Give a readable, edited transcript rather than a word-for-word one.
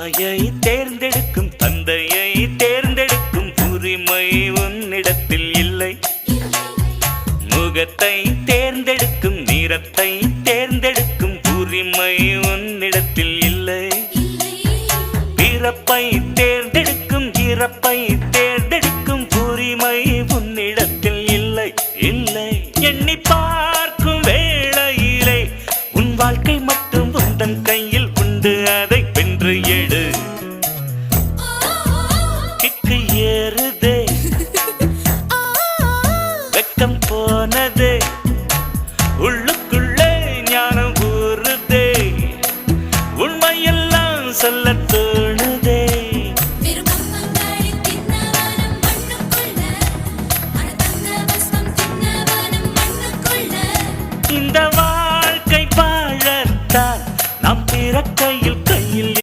தாயை தேர்ந்தெடுக்கும் தந்தையை தேர்ந்தெடுக்கும் உரிமை உன்னிடத்தில் இல்லை. முகத்தை தேர்ந்தெடுக்கும் நிறத்தை தேர்ந்தெடுக்கும் உரிமை உன்னிடத்தில் இல்லை. பிறப்பை தேர்ந்தெடுக்கும் இறப்பை தேர்ந்தெடுக்கும் உரிமை உன்னிடத்தில் இல்லை. இல்லை எண்ணி பார்க்கும் வேளையிலே உன் வாழ்க்கை மட்டும் உந்தன் கையில் உண்டு. அதை வென்று எடு. கிக்கு ஏறுதே, வெக்கம் போனதே, உள்ளுக்குள்ளே ஞானம் ஊறுதே, உண்மையெல்லாம் சொல்ல தோணுதே.